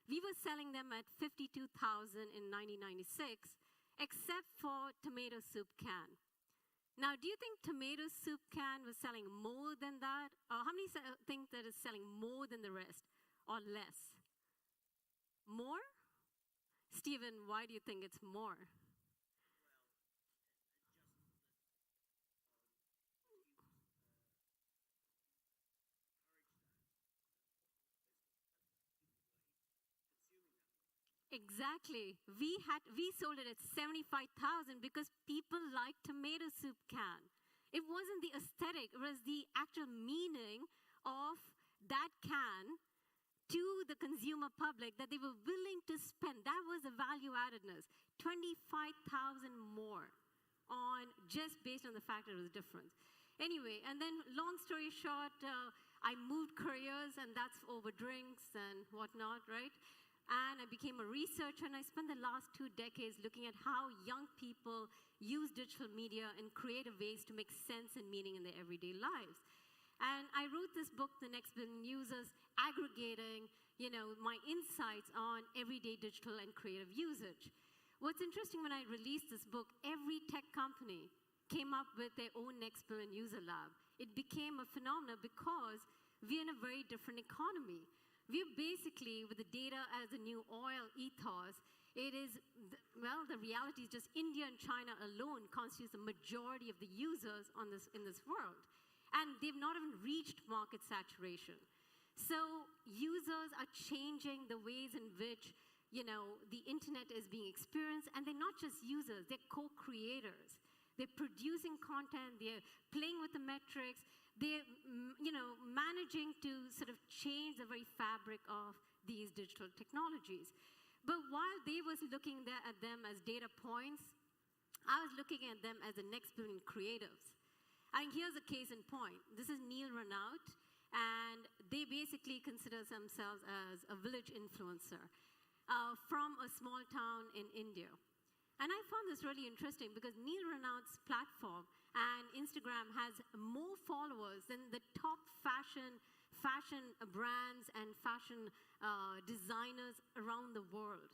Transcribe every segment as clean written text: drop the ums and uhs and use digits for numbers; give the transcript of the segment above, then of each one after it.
we were selling them at $52,000 in 1996, except for tomato soup can. Now, do you think tomato soup can was selling more than that? Or how many think that it's selling more than the rest or less? More? Stephen, why do you think it's more? Exactly. We sold it at 75,000 because people like tomato soup can. It wasn't the aesthetic, it was the actual meaning of that can to the consumer public that they were willing to spend. That was the value addedness. 25,000 more on just based on the fact that it was different. Anyway, and then long story short, I moved careers, and that's over drinks and whatnot, right? And I became a researcher, and I spent the last 2 decades looking at how young people use digital media in creative ways to make sense and meaning in their everyday lives. And I wrote this book, The Next Billion Users, aggregating, my insights on everyday digital and creative usage. What's interesting, when I released this book, every tech company came up with their own Next Billion User Lab. It became a phenomenon because we're in a very different economy. We're basically, with the data as a new oil ethos, it is, the reality is just India and China alone constitutes the majority of the users in this world. And they've not even reached market saturation. So users are changing the ways in which, the internet is being experienced, and they're not just users, they're co-creators. They're producing content, they're playing with the metrics, they're managing to sort of change the very fabric of these digital technologies. But while they was looking at them as data points, I was looking at them as the next billion creatives. And here's a case in point. This is Neil Renaud, and they basically consider themselves as a village influencer from a small town in India. And I found this really interesting because Neil Renaud's platform and Instagram has more followers than the top fashion brands and fashion designers around the world.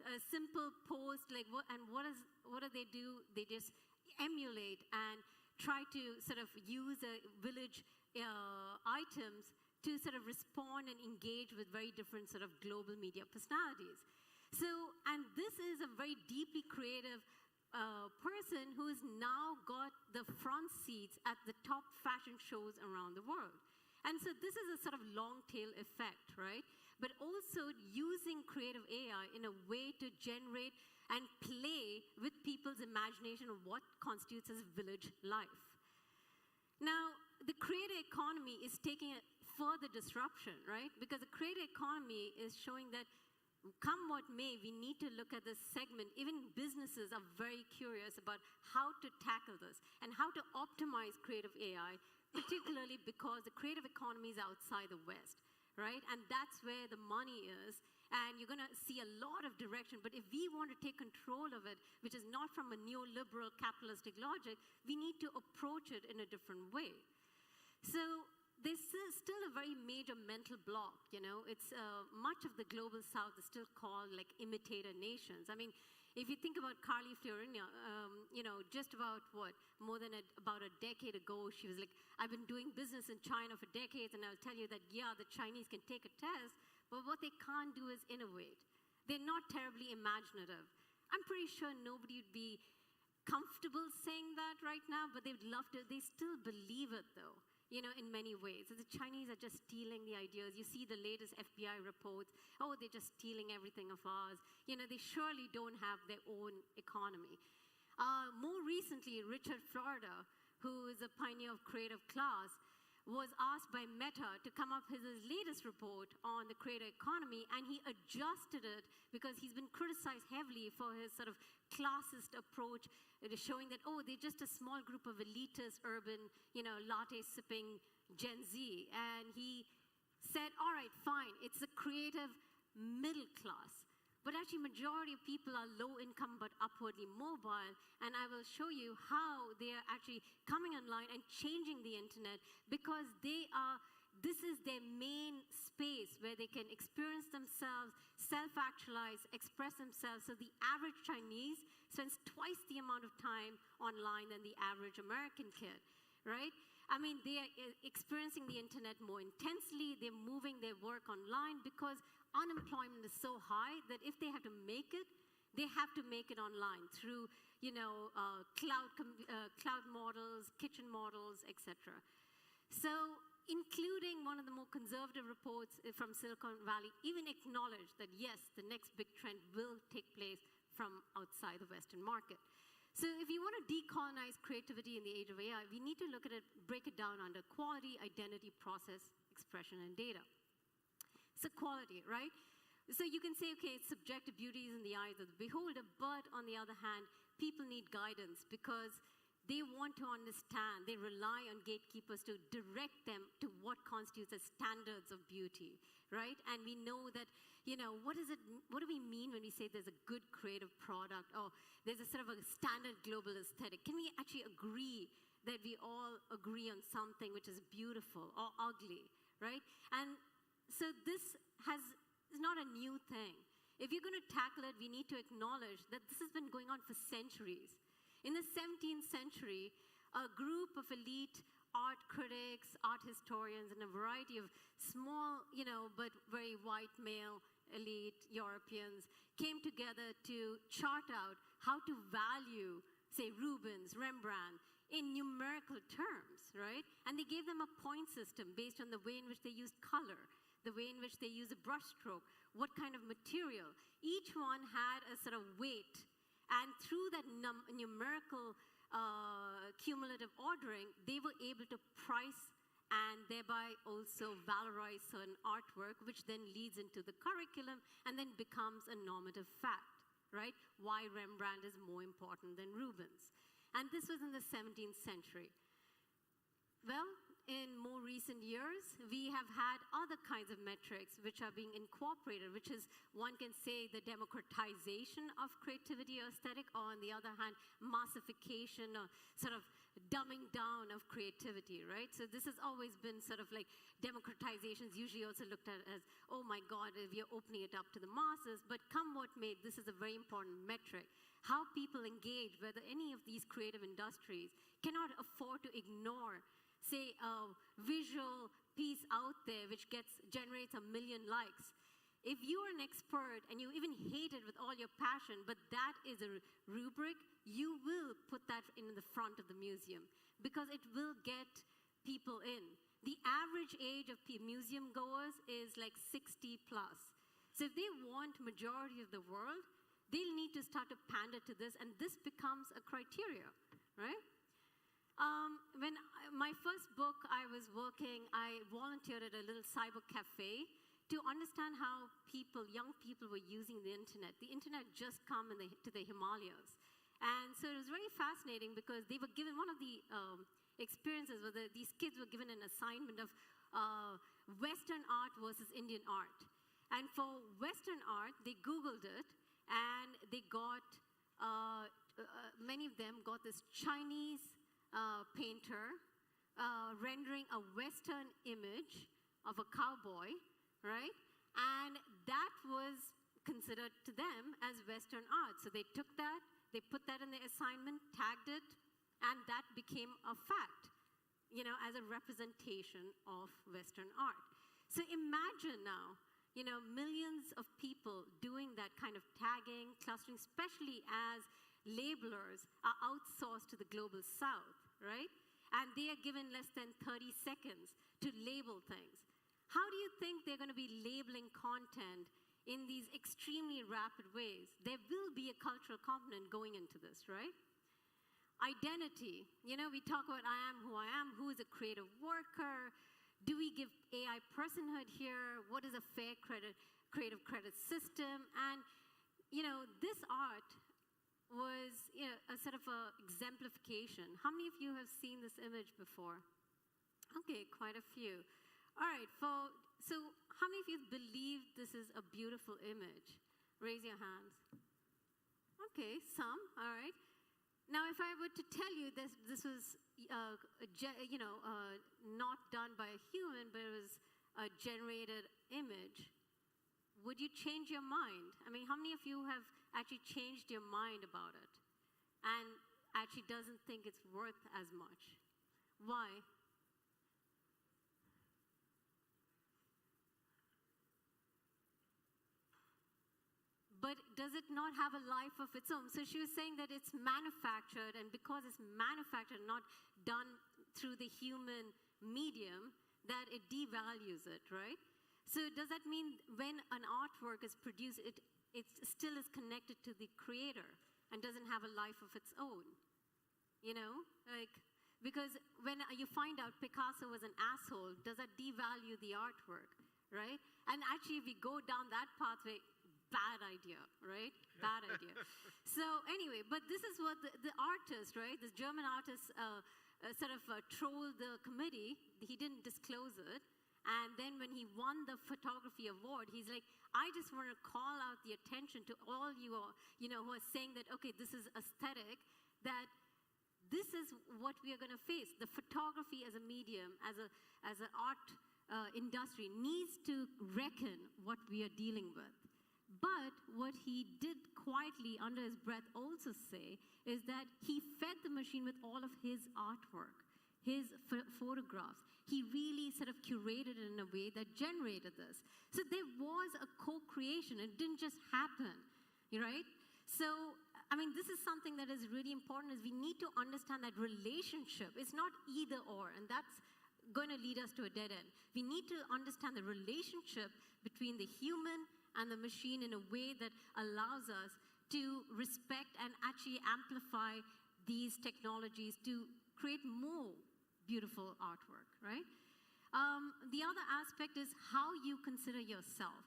A simple post, what do they do? They just emulate and try to sort of use village items to sort of respond and engage with very different sort of global media personalities. So, and this is a very deeply creative person who has now got the front seats at the top fashion shows around the world. And so this is a sort of long tail effect, right? But also using creative AI in a way to generate and play with people's imagination of what constitutes as village life. Now, the creator economy is taking a further disruption, right? Because the creator economy is showing that come what may, we need to look at this segment. Even businesses are very curious about how to tackle this and how to optimize creative AI, particularly because the creative economy is outside the West, right? And that's where the money is. And you're going to see a lot of direction. But if we want to take control of it, which is not from a neoliberal capitalistic logic, we need to approach it in a different way. So there's still a very major mental block, It's much of the global South is still called like imitator nations. I mean, if you think about Carly Fiorina, just about more than about a decade ago, she was like, I've been doing business in China for decades, and I'll tell you that, yeah, the Chinese can take a test, but what they can't do is innovate. They're not terribly imaginative. I'm pretty sure nobody would be comfortable saying that right now, but they'd love to. They still believe it, though. In many ways. So the Chinese are just stealing the ideas. You see the latest FBI reports, they're just stealing everything of ours. They surely don't have their own economy. More recently, Richard Florida, who is a pioneer of creative class, was asked by Meta to come up with his latest report on the creator economy, and he adjusted it because he's been criticized heavily for his sort of classist approach. It is showing that, they're just a small group of elitist, urban, latte-sipping Gen Z. And he said, all right, fine, it's a creative middle class. But actually, majority of people are low income but upwardly mobile. And I will show you how they are actually coming online and changing the internet because this is their main space where they can experience themselves, self-actualize, express themselves. So the average Chinese spends twice the amount of time online than the average American kid, right? I mean, they are experiencing the internet more intensely. They're moving their work online because unemployment is so high that if they have to make it, they have to make it online through, cloud models, kitchen models, etc. So, including one of the more conservative reports from Silicon Valley, even acknowledged that yes, the next big trend will take place from outside the Western market. So if you want to decolonize creativity in the age of AI, we need to look at it, break it down under quality, identity, process, expression, and data. So quality, right? So you can say, okay, subjective beauty is in the eyes of the beholder, but on the other hand, people need guidance because they want to understand, they rely on gatekeepers to direct them to what constitutes as standards of beauty, right? And we know that, what do we mean when we say there's a good creative product or there's a sort of a standard global aesthetic? Can we actually agree that we all agree on something which is beautiful or ugly, right? And so this is not a new thing. If you're going to tackle it, we need to acknowledge that this has been going on for centuries. In the 17th century, a group of elite art critics, art historians, and a variety of small, but very white male elite Europeans came together to chart out how to value, say, Rubens, Rembrandt, in numerical terms, right? And they gave them a point system based on the way in which they used color, the way in which they use a brushstroke, what kind of material. Each one had a sort of weight. And through that numerical cumulative ordering, they were able to price and thereby also valorize certain artwork, which then leads into the curriculum and then becomes a normative fact, right? Why Rembrandt is more important than Rubens. And this was in the 17th century. Well, in more recent years, we have had other kinds of metrics which are being incorporated, which is, one can say, the democratization of creativity or aesthetic, or on the other hand, massification or sort of dumbing down of creativity, right? So this has always been sort of like democratization is usually also looked at as, oh my God, we are opening it up to the masses, but come what may, this is a very important metric. How people engage, whether any of these creative industries cannot afford to ignore, say, a visual piece out there which generates 1 million likes. If you are an expert and you even hate it with all your passion, but that is a rubric, you will put that in the front of the museum because it will get people in. The average age of museum goers is like 60 plus. So if they want majority of the world, they'll need to start to pander to this, and this becomes a criteria, right? When my first book, I was working, I volunteered at a little cyber cafe to understand how young people were using the internet. The internet just come to the Himalayas. And so it was very fascinating because they were given, one of the experiences was that these kids were given an assignment of Western art versus Indian art. And for Western art, they Googled it, and they got, many of them got this Chinese painter rendering a Western image of a cowboy, right? And that was considered to them as Western art. So they took that, they put that in their assignment, tagged it, and that became a fact, as a representation of Western art. So imagine now, millions of people doing that kind of tagging, clustering, especially as labelers are outsourced to the global south, right? And they are given less than 30 seconds to label things. How do you think they're going to be labeling content in these extremely rapid ways? There will be a cultural component going into this, right? Identity. We talk about I am, who is a creative worker? Do we give AI personhood here? What is a fair creative credit system? And, this art was a sort of a exemplification. How many of you have seen this image before? Okay, quite a few. All right, so how many of you believe this is a beautiful image? Raise your hands. Okay, some, all right. Now, if I were to tell you this was, not done by a human, but it was a generated image, would you change your mind? I mean, how many of you have actually changed your mind about it and actually doesn't think it's worth as much? Why? But does it not have a life of its own? So she was saying that it's manufactured, and because it's manufactured, not done through the human medium, that it devalues it, right? So does that mean when an artwork is produced, it still is connected to the creator and doesn't have a life of its own? You know, like, because when you find out Picasso was an asshole, does that devalue the artwork, right? And actually, if we go down that pathway, bad idea, right? Bad idea. So anyway, but this is what the artist, right? This German artist sort of trolled the committee. He didn't disclose it. And then when he won the photography award, he's like, I just want to call out the attention to all you, who are saying that, okay, this is aesthetic, that this is what we are going to face. The photography as a medium, as an art industry needs to reckon what we are dealing with. But what he did quietly under his breath also say is that he fed the machine with all of his artwork, his photographs. He really sort of curated it in a way that generated this. So there was a co-creation. It didn't just happen, right? So, I mean, this is something that is really important, is we need to understand that relationship. It's not either or, and that's going to lead us to a dead end. We need to understand the relationship between the human and the machine in a way that allows us to respect and actually amplify these technologies to create more beautiful artwork, right? The other aspect is how you consider yourself.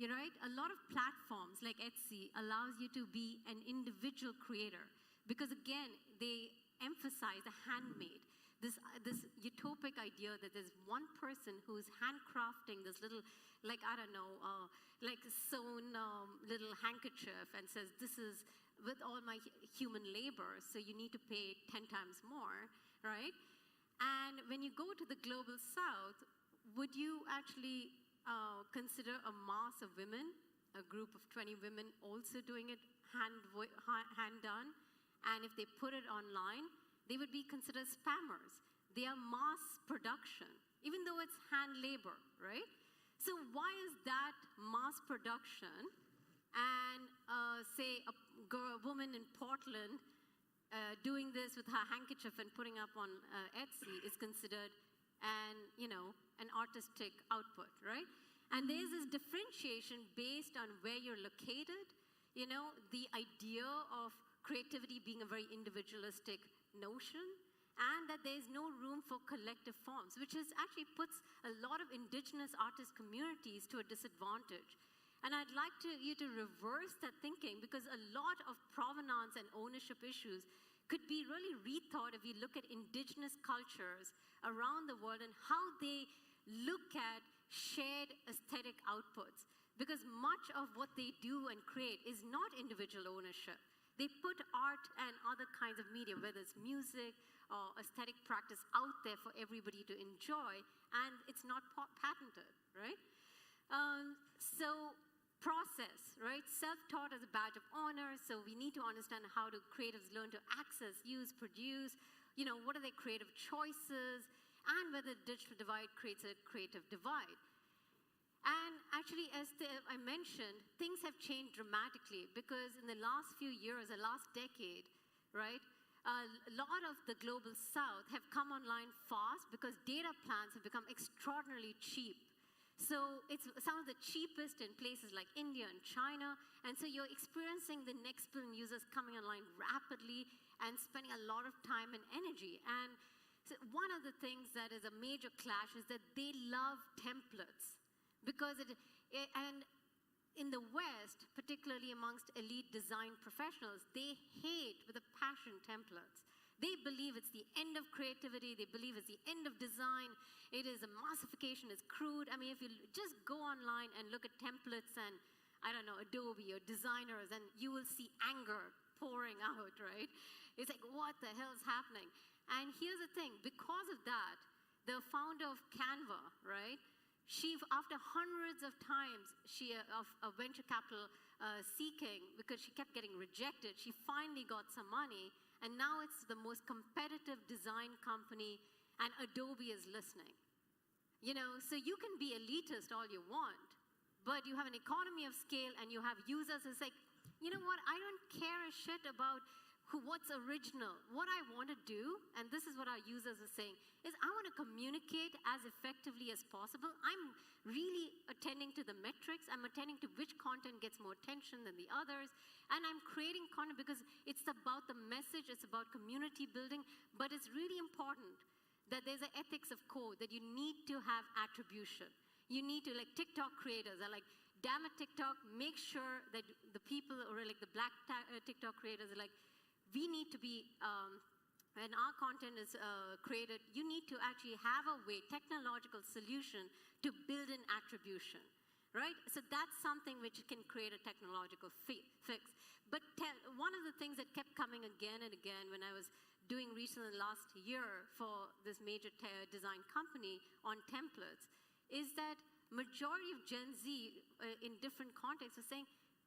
You're right? A lot of platforms like Etsy allows you to be an individual creator because, again, they emphasize the handmade. This utopic idea that there's one person who's handcrafting this little, like, I don't know, like a sewn little handkerchief and says, this is with all my human labor, so you need to pay 10 times more, right? And when you go to the global south, would you actually consider a mass of women, a group of 20 women also doing it hand done? And if they put it online, they would be considered spammers. They are mass production, even though it's hand labor, right? So why is that mass production and, say, a woman in Portland doing this with her handkerchief and putting up on Etsy is considered an artistic output, right? And there's this differentiation based on where you're located, the idea of creativity being a very individualistic notion, and that there's no room for collective forms, which actually puts a lot of indigenous artist communities to a disadvantage. And I'd like you to reverse that thinking, because a lot of provenance and ownership issues could be really rethought if we look at indigenous cultures around the world and how they look at shared aesthetic outputs. Because much of what they do and create is not individual ownership. They put art and other kinds of media, whether it's music or aesthetic practice, out there for everybody to enjoy, and it's not patented, right? So process, right? Self-taught as a badge of honor, so we need to understand how do creatives learn to access, use, produce, what are their creative choices, and whether the digital divide creates a creative divide. And actually, as I mentioned, things have changed dramatically because in the last few years, the last decade, right, a lot of the global south have come online fast because data plans have become extraordinarily cheap. So it's some of the cheapest in places like India and China, and so you're experiencing the next billion users coming online rapidly and spending a lot of time and energy. And so one of the things that is a major clash is that they love templates. Because and in the West, particularly amongst elite design professionals, they hate with a passion templates. They believe it's the end of creativity. They believe it's the end of design. It is a massification. It's crude. I mean, if you just go online and look at templates and, I don't know, Adobe or designers, and you will see anger pouring out, right? It's like, what the hell is happening? And here's the thing. Because of that, the founder of Canva, right, after hundreds of times of venture capital seeking, because she kept getting rejected, she finally got some money, and now it's the most competitive design company, and Adobe is listening. So you can be elitist all you want, but you have an economy of scale, and you have users who's like, you know what, I don't care a shit about what's original. What I want to do, and this is what our users are saying, is I want to communicate as effectively as possible. I'm really attending to the metrics. I'm attending to which content gets more attention than the others. And I'm creating content because it's about the message, it's about community building, but it's really important that there's an ethics of code, that you need to have attribution. You need to, like TikTok creators are like, damn it, TikTok, make sure that the people, or like the black TikTok creators are like, we need to be, when our content is created, you need to actually have a way, technological solution to build an attribution, right? So that's something which can create a technological fix. But one of the things that kept coming again and again when I was doing research last year for this major design company on templates is that majority of Gen Z in different contexts are saying,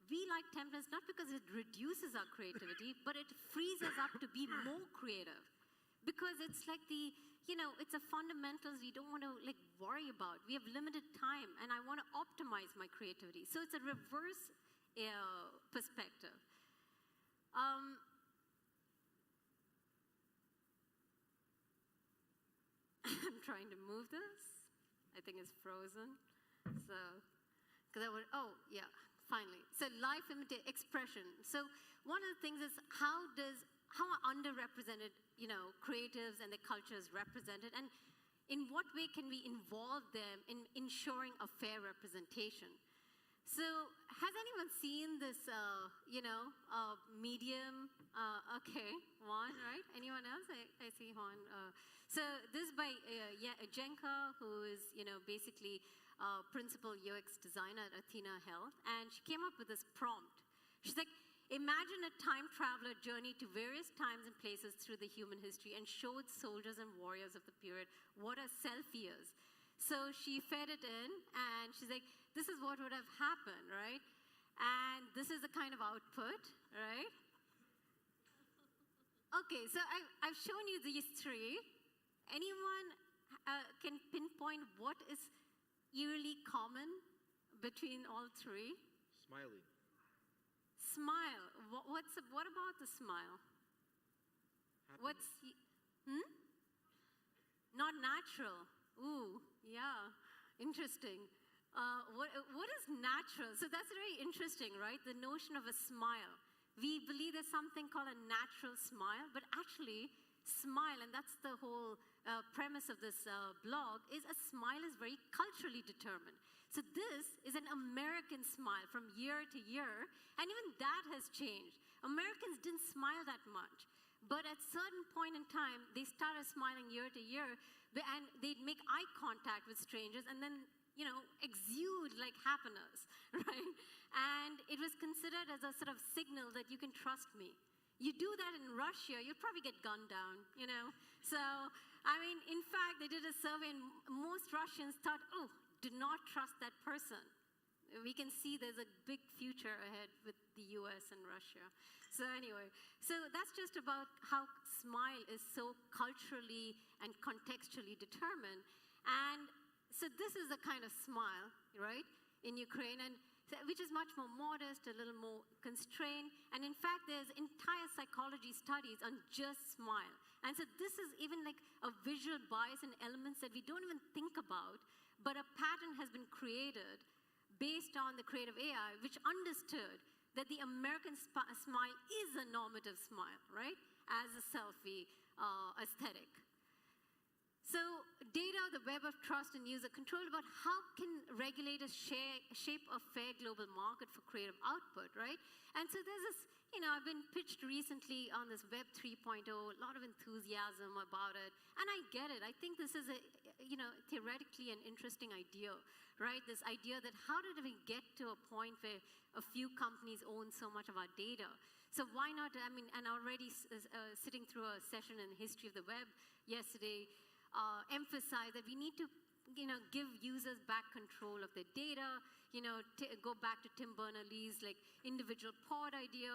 we like templates not because it reduces our creativity, but it frees us up to be more creative. Because it's like it's a fundamentals we don't want to worry about. We have limited time, and I want to optimize my creativity. So it's a reverse perspective. I'm trying to move this. I think it's frozen. So, because finally. So life imitates expression. So one of the things is how are underrepresented, creatives and their cultures represented, and in what way can we involve them in ensuring a fair representation? So has anyone seen this, Medium? Okay, Juan, right? Anyone else? I see Juan. So this is by Jenka, who is, basically principal UX designer at Athena Health, and she came up with this prompt. She's like, imagine a time traveler journey to various times and places through the human history and showed soldiers and warriors of the period what a selfie is. So she fed it in, and she's like, this is what would have happened, right? And this is the kind of output, right? Okay, so I've shown you these three. Anyone can pinpoint what is eerily common between all three? Smiley. Smile. What about the smile? Happiness. Not natural. Ooh, yeah, interesting. What is natural? So that's very interesting, right? The notion of a smile. We believe there's something called a natural smile, but actually, smile, and that's the whole premise of this blog, is a smile is very culturally determined. So this is an American smile from year to year, and even that has changed. Americans didn't smile that much, but at a certain point in time, they started smiling year to year, and they'd make eye contact with strangers, and then, exude like happiness, right? And it was considered as a sort of signal that you can trust me. You do that in Russia, you'll probably get gunned down, So, in fact, they did a survey, and most Russians thought, oh, do not trust that person. We can see there's a big future ahead with the US and Russia. So anyway, so that's just about how smile is so culturally and contextually determined. And so this is a kind of smile, right, in Ukraine, and which is much more modest, a little more constrained. And in fact, there's entire psychology studies on just smile. And so this is even like a visual bias and elements that we don't even think about, but a pattern has been created based on the creative AI, which understood that the American smile is a normative smile, right, as a selfie aesthetic. So data, the web of trust and user control, about how can regulators shape a fair global market for creative output, right? And so there's this, I've been pitched recently on this Web 3.0, a lot of enthusiasm about it, and I get it. I think this is a, theoretically an interesting idea, right? This idea that how did we get to a point where a few companies own so much of our data? So why not, and already sitting through a session in the history of the web yesterday, emphasize that we need to give users back control of their data, go back to Tim Berners-Lee's like individual pod idea,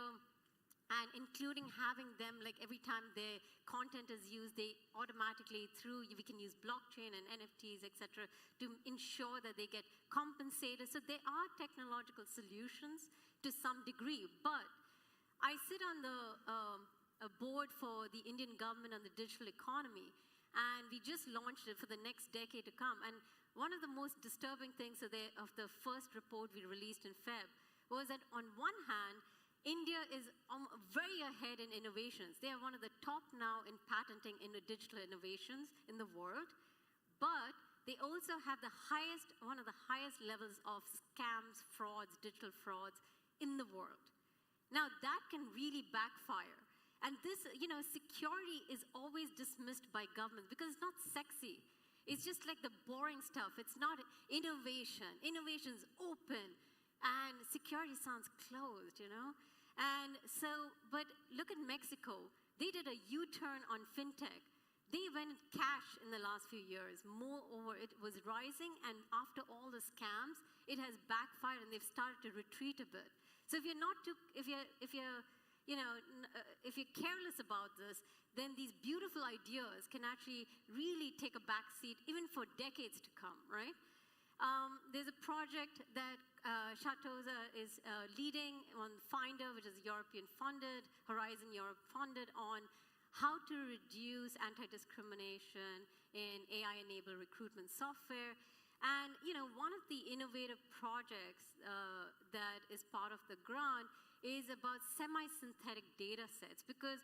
and including having them, like every time their content is used, they automatically we can use blockchain and NFTs, etc., to ensure that they get compensated. So there are technological solutions to some degree, but I sit on the a board for the Indian government on the digital economy, and we just launched it for the next decade to come. And one of the most disturbing things of the first report we released in Feb was that on one hand, India is very ahead in innovations. They are one of the top now in patenting in the digital innovations in the world, but they also have one of the highest levels of scams, frauds, digital frauds in the world. Now that can really backfire. And this, security is always dismissed by governments because it's not sexy. It's just like the boring stuff. It's not innovation. Innovation's open, and security sounds closed, And so, but look at Mexico. They did a U-turn on fintech. They went cash in the last few years. Moreover, it was rising, and after all the scams, it has backfired, and they've started to retreat a bit. So if you're careless about this, then these beautiful ideas can actually really take a back seat even for decades to come, right? There's a project that Shatoza is leading on Finder, which is European funded, Horizon Europe funded, on how to reduce anti-discrimination in AI-enabled recruitment software. And one of the innovative projects that is part of the grant is about semi-synthetic data sets, because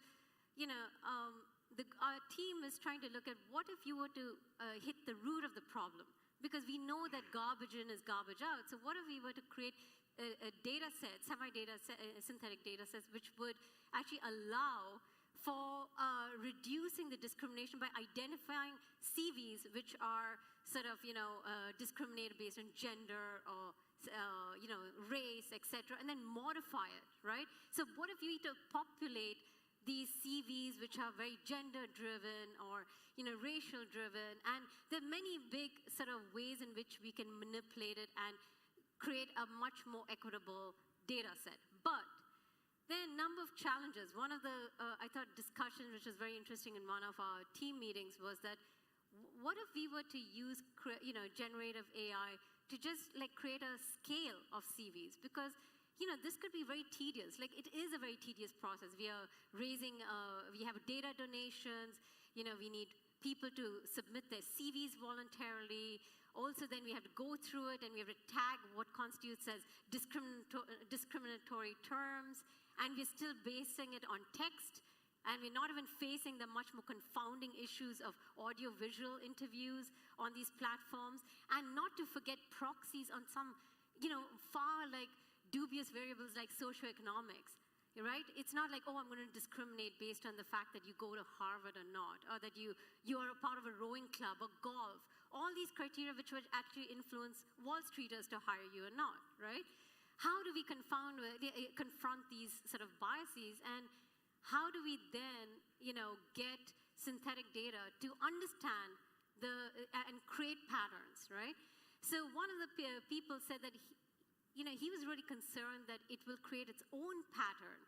our team is trying to look at what if you were to hit the root of the problem. Because we know that garbage in is garbage out. So what if we were to create a data set, synthetic data sets, which would actually allow for reducing the discrimination by identifying CVs which are sort of, discriminated based on gender or, race, etc., and then modify it, right? So what if you need to populate these CVs which are very gender-driven or racial-driven, and there are many big sort of ways in which we can manipulate it and create a much more equitable data set. But there are a number of challenges. One of the, I thought, discussion which was very interesting in one of our team meetings was that what if we were to use generative AI to just like create a scale of CVs? Because this could be very tedious. Like, it is a very tedious process. We are raising, we have data donations. We need people to submit their CVs voluntarily. Also, then we have to go through it, and we have to tag what constitutes as discriminatory terms. And we're still basing it on text. And we're not even facing the much more confounding issues of audio-visual interviews on these platforms. And not to forget proxies on some, far like dubious variables like socioeconomics, right? It's not like, I'm going to discriminate based on the fact that you go to Harvard or not, or that you are a part of a rowing club or golf. All these criteria which would actually influence Wall Streeters to hire you or not, right? How do we confront these sort of biases, and how do we then, get synthetic data to understand and create patterns, right? So one of the people said that he was really concerned that it will create its own pattern,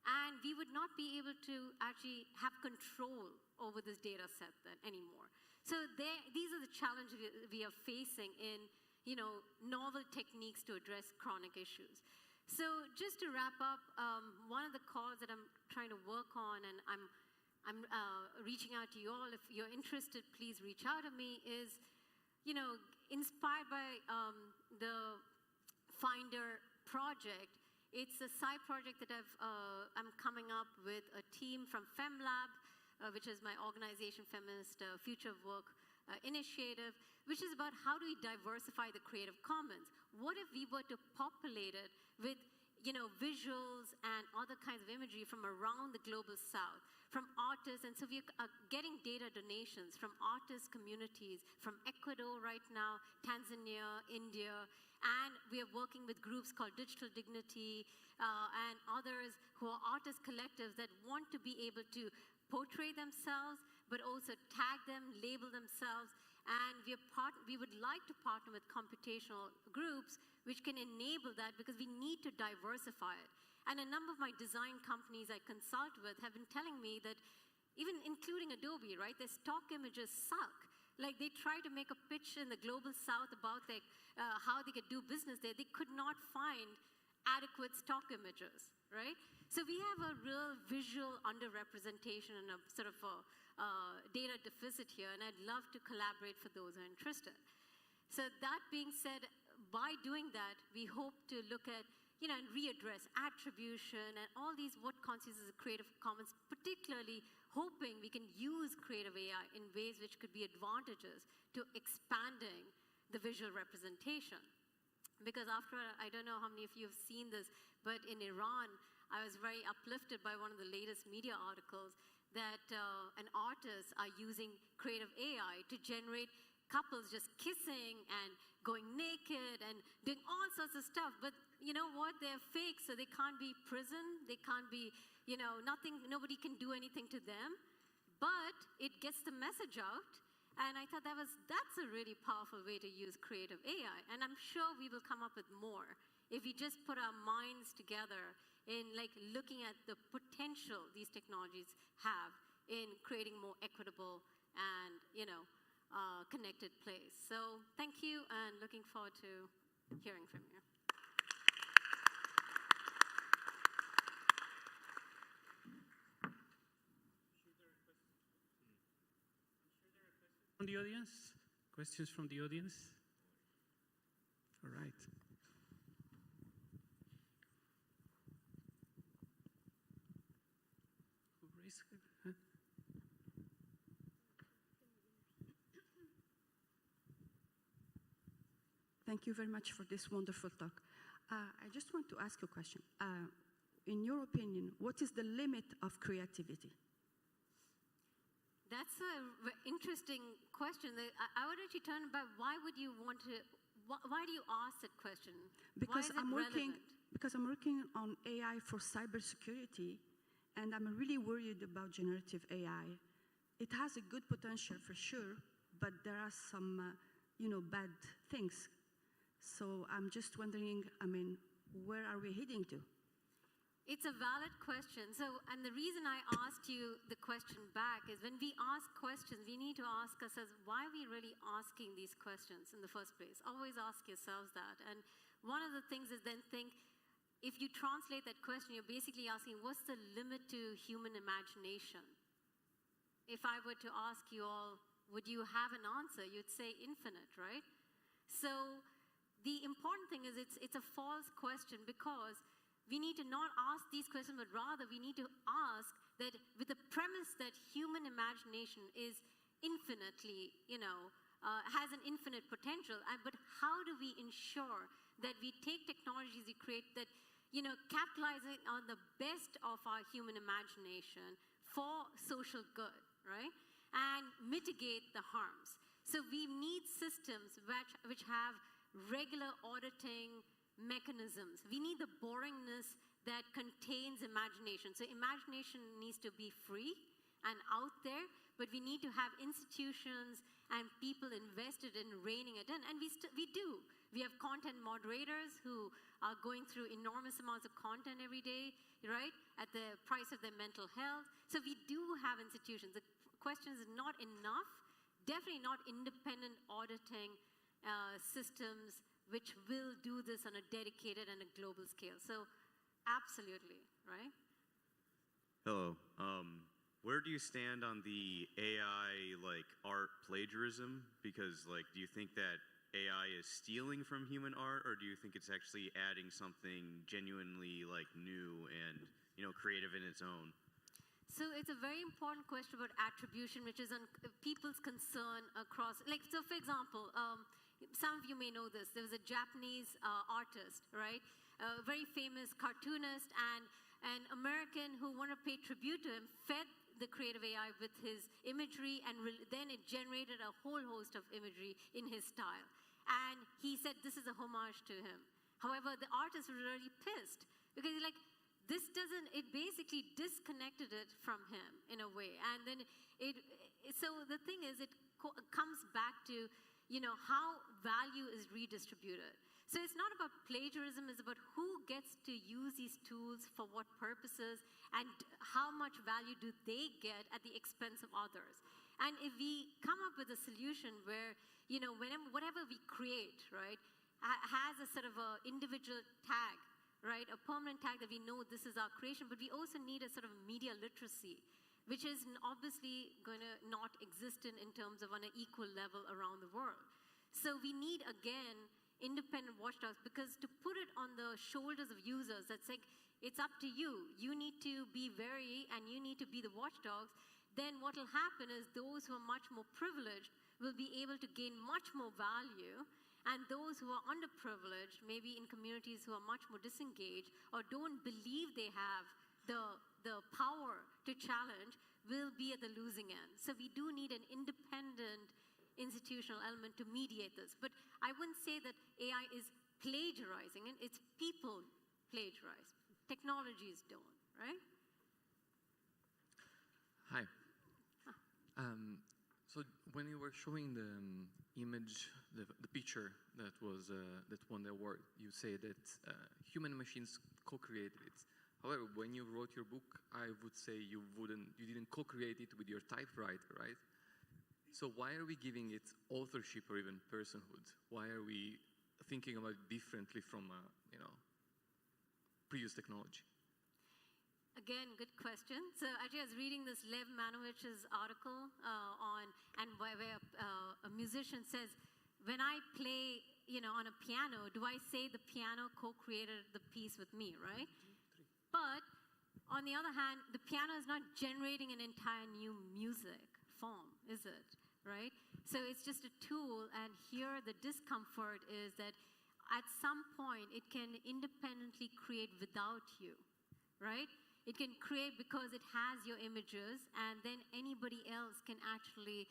and we would not be able to actually have control over this data set then anymore. So these are the challenges we are facing in novel techniques to address chronic issues. So just to wrap up, one of the calls that I'm trying to work on, and I'm reaching out to you all. If you're interested, please reach out to me. Is inspired by the Finder project. It's a side project that I'm coming up with a team from FemLab, which is my organization, Feminist Future of Work Initiative, which is about how do we diversify the Creative Commons. What if we were to populate it with visuals and other kinds of imagery from around the global south, from artists? And so we are getting data donations from artist communities, from Ecuador right now, Tanzania, India, and we are working with groups called Digital Dignity and others who are artist collectives that want to be able to portray themselves, but also tag them, label themselves, And we would like to partner with computational groups which can enable that, because we need to diversify it. And a number of my design companies I consult with have been telling me that, even including Adobe, right, their stock images suck. Like, they try to make a pitch in the global south about how they could do business there. They could not find adequate stock images, right? So we have a real visual underrepresentation and a sort of a data deficit here, and I'd love to collaborate for those who are interested. So that being said, by doing that, we hope to look at, and readdress attribution and all these, what constitutes as a Creative Commons, particularly hoping we can use creative AI in ways which could be advantages to expanding the visual representation. Because after, I don't know how many of you have seen this, but in Iran, I was very uplifted by one of the latest media articles that an artist are using creative AI to generate couples just kissing and going naked and doing all sorts of stuff. But you know what? They're fake, so they can't be prisoned. They can't be, nobody can do anything to them. But it gets the message out. And I thought that's a really powerful way to use creative AI. And I'm sure we will come up with more if we just put our minds together in looking at the potential these technologies have in creating more equitable and, connected place. So thank you, and looking forward to hearing from you. From the audience? Questions from the audience? All right. Who raised her hand? Thank you very much for this wonderful talk. I just want to ask you a question. In your opinion, what is the limit of creativity? That's an interesting question. I would actually turn about, why would you want to, why do you ask that question? Because why is it relevant? Because I'm working on AI for cybersecurity, and I'm really worried about generative AI. It has a good potential for sure, but there are some, bad things. So I'm just wondering, where are we heading to? It's a valid question. So, and the reason I asked you the question back is, when we ask questions, we need to ask ourselves, why are we really asking these questions in the first place? Always ask yourselves that. And one of the things is then think, if you translate that question, you're basically asking, what's the limit to human imagination? If I were to ask you all, would you have an answer? You'd say infinite, right? So the important thing is it's a false question, because we need to not ask these questions, but rather we need to ask that, with the premise that human imagination is infinitely, has an infinite potential, but how do we ensure that we take technologies we create that, capitalizing on the best of our human imagination for social good, right? And mitigate the harms. So we need systems which have regular auditing mechanisms. We need the boringness that contains imagination. So imagination needs to be free and out there, but we need to have institutions and people invested in reining it in. And we do. We have content moderators who are going through enormous amounts of content every day, right, at the price of their mental health. So we do have institutions. The question is not enough, definitely not independent auditing systems which will do this on a dedicated and a global scale. So absolutely, right? Hello. Where do you stand on the AI art plagiarism? Because do you think that AI is stealing from human art, or do you think it's actually adding something genuinely new and creative in its own? So it's a very important question about attribution, which is on people's concern across. So for example, some of you may know this. There was a Japanese artist, right? A very famous cartoonist, and an American who wanted to pay tribute to him fed the creative AI with his imagery, and then it generated a whole host of imagery in his style. And he said this is a homage to him. However, the artist was really pissed, because he's like, it basically disconnected it from him in a way. And then so the thing is, it comes back to, how value is redistributed. So it's not about plagiarism, it's about who gets to use these tools for what purposes and how much value do they get at the expense of others. And if we come up with a solution where, whatever we create, right, has a sort of a individual tag, right, a permanent tag that we know this is our creation, but we also need a sort of media literacy, which is obviously going to not exist in terms of on an equal level around the world. So we need, again, independent watchdogs, because to put it on the shoulders of users, that's like, it's up to you. You need to be wary and you need to be the watchdogs. Then what will happen is those who are much more privileged will be able to gain much more value, and those who are underprivileged, maybe in communities who are much more disengaged or don't believe they have the power to challenge, will be at the losing end. So we do need an independent institutional element to mediate this. But I wouldn't say that AI is plagiarizing it, it's people plagiarize. Technologies don't, right? Hi. So when you were showing the image, the picture that won the award, you say that human and machines co-created it. However, when you wrote your book, I would say you didn't co-create it with your typewriter, right? So why are we giving it authorship or even personhood? Why are we thinking about it differently from previous technology? Again, good question. So actually, I was reading this Lev Manovich's article where a musician says, when I play, on a piano, do I say the piano co-created the piece with me, right? But on the other hand, the piano is not generating an entire new music form, is it? Right? So it's just a tool, and here the discomfort is that at some point it can independently create without you, right? It can create because it has your images, and then anybody else can actually,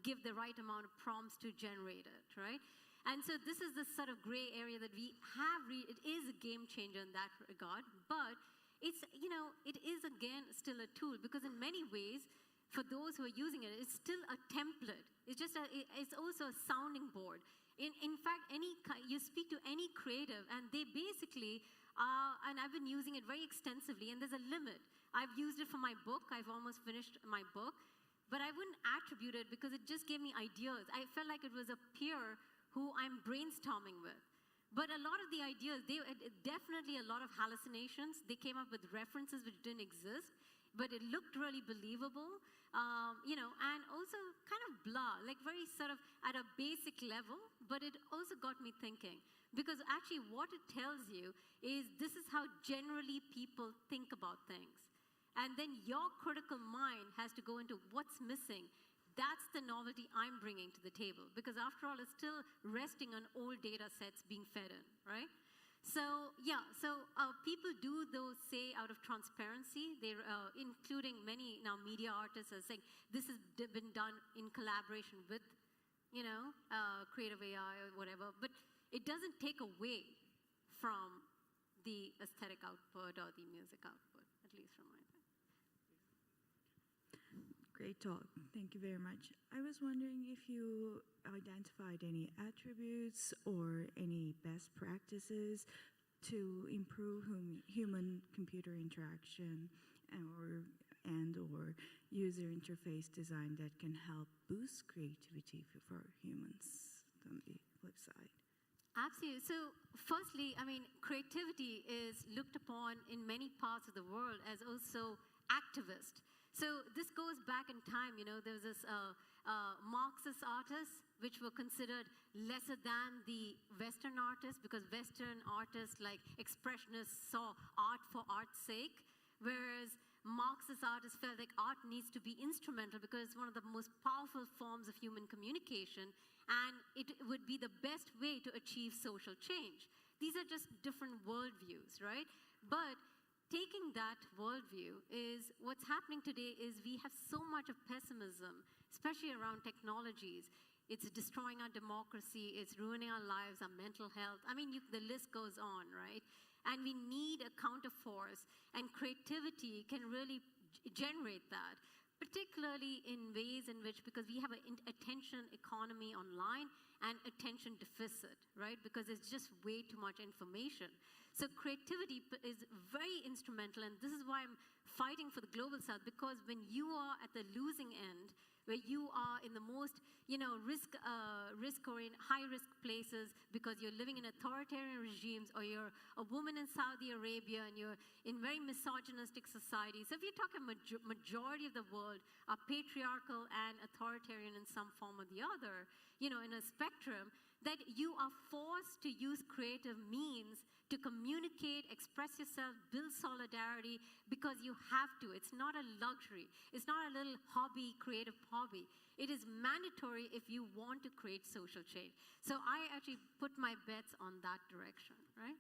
give the right amount of prompts to generate it, right? And so this is the sort of gray area that we have. It is a game changer in that regard, but it's, it is again still a tool, because in many ways, for those who are using it, it's still a template. It's also a sounding board. In fact, you speak to any creative, and they basically and I've been using it very extensively, and there's a limit. I've used it for my book. I've almost finished my book, but I wouldn't attribute it because it just gave me ideas. I felt like it was a peer who I'm brainstorming with. But a lot of the ideas, definitely a lot of hallucinations. They came up with references which didn't exist, but it looked really believable, and also kind of blah, like very sort of at a basic level, but it also got me thinking. Because actually what it tells you is this is how generally people think about things. And then your critical mind has to go into what's missing. That's the novelty I'm bringing to the table. Because after all, it's still resting on old data sets being fed in, right? So, people do those, say, out of transparency. They're including many now media artists are saying this has been done in collaboration with, creative AI or whatever. But it doesn't take away from the aesthetic output or the music output, at least from my side. Great talk. Thank you very much. I was wondering if you identified any attributes or any best practices to improve human-computer interaction or user interface design that can help boost creativity for humans on the flip side. Absolutely. So firstly, creativity is looked upon in many parts of the world as also activist. So this goes back in time. There was this Marxist artists, which were considered lesser than the Western artists, because Western artists like expressionists saw art for art's sake, whereas Marxist artists felt like art needs to be instrumental because it's one of the most powerful forms of human communication, and it would be the best way to achieve social change. These are just different worldviews, right? But taking that worldview is what's happening today is we have so much of pessimism, especially around technologies. It's destroying our democracy, it's ruining our lives, our mental health. The list goes on, right? And we need a counterforce, and creativity can really generate that. particularly in ways in which, because we have an attention economy online and attention deficit, right? Because it's just way too much information. So creativity is very instrumental, and this is why I'm fighting for the global south, because when you are at the losing end, where you are in the most, risk-oriented, high-risk places because you're living in authoritarian regimes, or you're a woman in Saudi Arabia and you're in very misogynistic societies. So if you talk a majority of the world are patriarchal and authoritarian in some form or the other, in a spectrum, that you are forced to use creative means to communicate, express yourself, build solidarity, because you have to. It's not a luxury. It's not a little hobby, creative hobby. It is mandatory if you want to create social change. So I actually put my bets on that direction, right?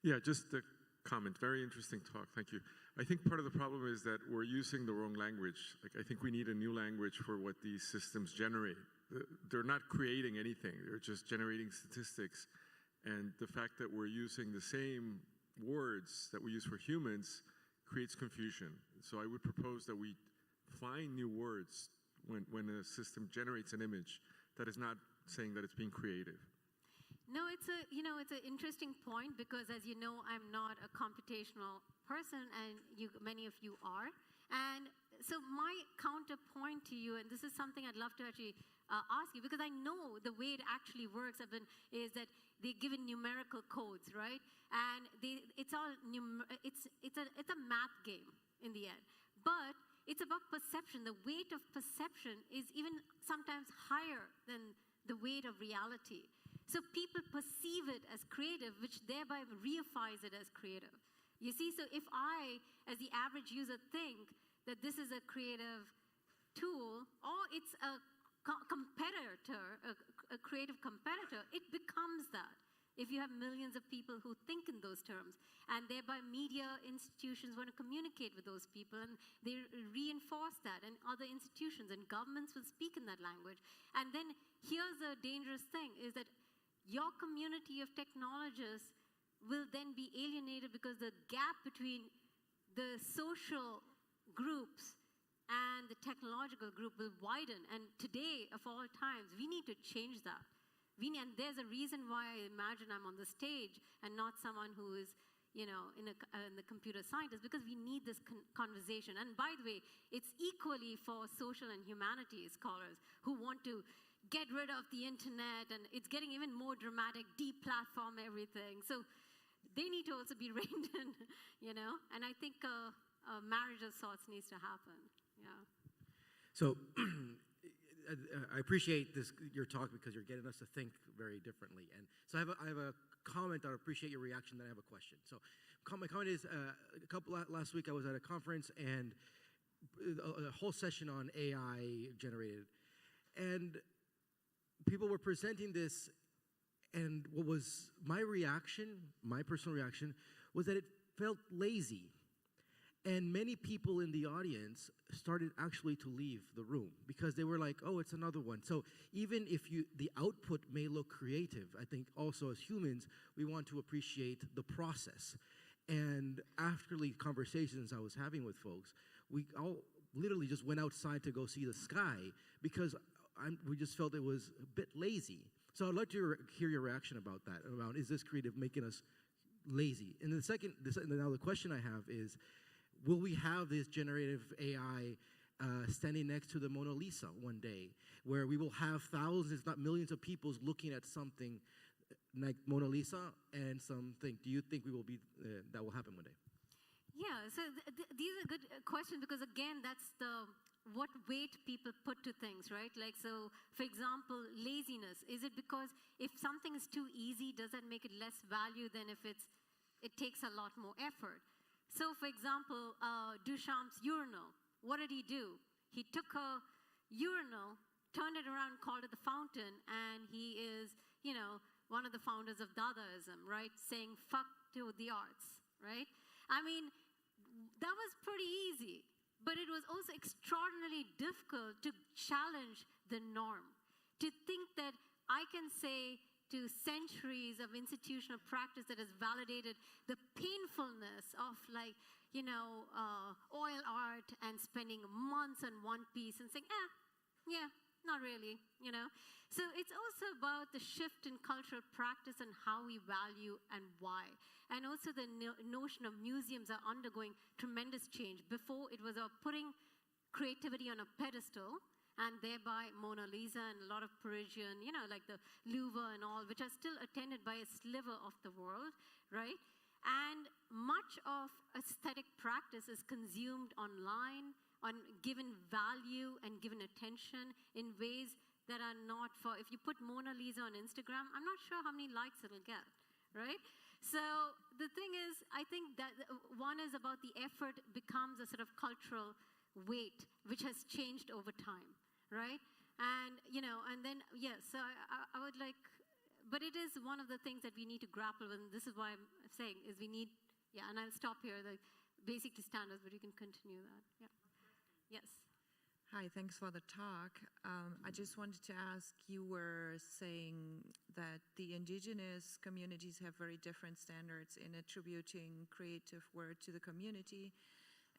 Yeah, just a comment. Very interesting talk. Thank you. I think part of the problem is that we're using the wrong language. Like, I think we need a new language for what these systems generate. They're not creating anything. They're just generating statistics. And the fact that we're using the same words that we use for humans creates confusion. So I would propose that we find new words when a system generates an image that is not saying that it's being creative. No, it's an interesting point, because as you know, I'm not a computational person, and many of you are. And so my counterpoint to you, and this is something I'd love to actually ask you, because I know the way it actually works is that they're given numerical codes, right? And it's a math game in the end. But it's about perception. The weight of perception is even sometimes higher than the weight of reality. So people perceive it as creative, which thereby reifies it as creative. You see, so if I, as the average user, think that this is a creative tool, or it's a competitor, a creative competitor, it becomes that. If you have millions of people who think in those terms, and thereby media institutions want to communicate with those people, and they reinforce that, and other institutions and governments will speak in that language. And then here's a dangerous thing, is that your community of technologists will then be alienated, because the gap between the social groups and the technological group will widen. And today, of all times, we need to change that. And there's a reason why I imagine I'm on the stage and not someone who is, in the computer scientist, because we need this conversation. And by the way, it's equally for social and humanities scholars who want to get rid of the internet, and it's getting even more dramatic, deplatform everything. So they need to also be reined in, and I think a marriage of sorts needs to happen. Yeah. So I appreciate your talk, because you're getting us to think very differently. And so I have a comment. I appreciate your reaction. Then I have a question. So my comment is, last week I was at a conference, and a whole session on AI generated, and people were presenting this, and what was my reaction, my personal reaction, was that it felt lazy. And many people in the audience started actually to leave the room, because they were like, oh, it's another one. So even if the output may look creative, I think also as humans, we want to appreciate the process. And after the conversations I was having with folks, we all literally just went outside to go see the sky, because we just felt it was a bit lazy. So I'd like to hear your reaction about that, about is this creative making us lazy? And now the question I have is, will we have this generative AI standing next to the Mona Lisa one day, where we will have thousands, if not millions of people looking at something like Mona Lisa and something? Do you think that will happen one day? Yeah, so these are good questions, because again, that's what weight people put to things, right? Like, so for example, laziness. Is it because if something is too easy, does that make it less value than if it takes a lot more effort? So for example, Duchamp's urinal, what did he do? He took a urinal, turned it around, called it the fountain, and he is, one of the founders of Dadaism, right? Saying fuck to the arts, right? I mean, that was pretty easy, but it was also extraordinarily difficult to challenge the norm. To think that I can say to centuries of institutional practice that has validated the painfulness of, like, oil art and spending months on one piece and saying, yeah, not really, So it's also about the shift in cultural practice and how we value and why. And also the notion of museums are undergoing tremendous change. Before, it was putting creativity on a pedestal, and thereby Mona Lisa and a lot of Parisian, like the Louvre and all, which are still attended by a sliver of the world, right? And much of aesthetic practice is consumed online, given value and given attention in ways that are not for, if you put Mona Lisa on Instagram, I'm not sure how many likes it'll get, right? So the thing is, I think that one is about the effort becomes a sort of cultural weight, which has changed over time, right? And, and then, so I would like, but it is one of the things that we need to grapple with, and this is why I'm saying, is we need, and I'll stop here, basically standards, but you can continue that, Yes. Hi, thanks for the talk. I just wanted to ask, you were saying that the indigenous communities have very different standards in attributing creative work to the community.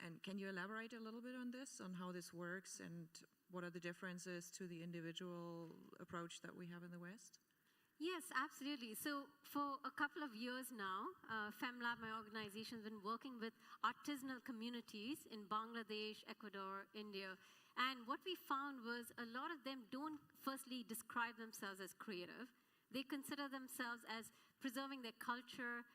And can you elaborate a little bit on this, on how this works, and what are the differences to the individual approach that we have in the West? Yes, absolutely. So for a couple of years now, FemLab, my organization, has been working with artisanal communities in Bangladesh, Ecuador, India. And what we found was a lot of them don't firstly describe themselves as creative. They consider themselves as preserving their culture,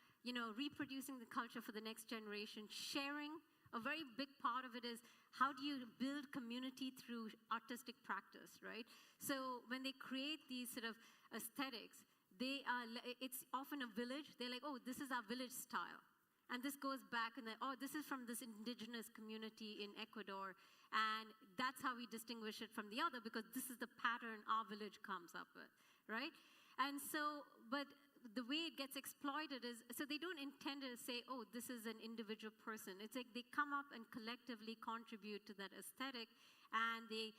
reproducing the culture for the next generation, sharing. A very big part of it is how do you build community through artistic practice, right? So when they create these sort of aesthetics, it's often a village. They're like, oh, this is our village style. And this goes back and this is from this indigenous community in Ecuador. And that's how we distinguish it from the other, because this is the pattern our village comes up with, right? And so, but the way it gets exploited is, so they don't intend to say, oh, this is an individual person. It's like they come up and collectively contribute to that aesthetic, and they,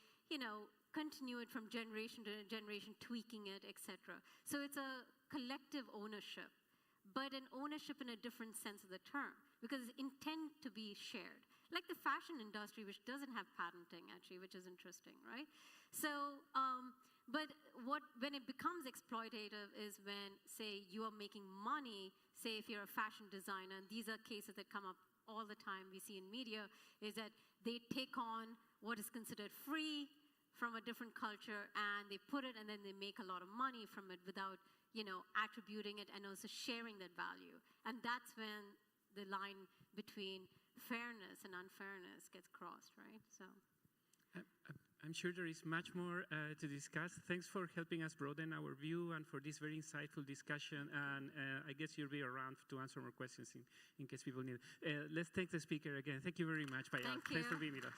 continue it from generation to generation, tweaking it, etc. So it's a collective ownership, but an ownership in a different sense of the term, because it's intent to be shared. Like the fashion industry, which doesn't have patenting, actually, which is interesting, right? So, but when it becomes exploitative is when, say, you are making money, say if you're a fashion designer, and these are cases that come up all the time we see in media, is that they take on what is considered free from a different culture, and they put it, and then they make a lot of money from it without, attributing it and also sharing that value. And that's when the line between fairness and unfairness gets crossed, right? So. I'm sure there is much more to discuss. Thanks for helping us broaden our view and for this very insightful discussion. And I guess you'll be around to answer more questions in case people need it. Let's thank the speaker again. Thank you very much, Payol. Thank you. Thanks for being with us.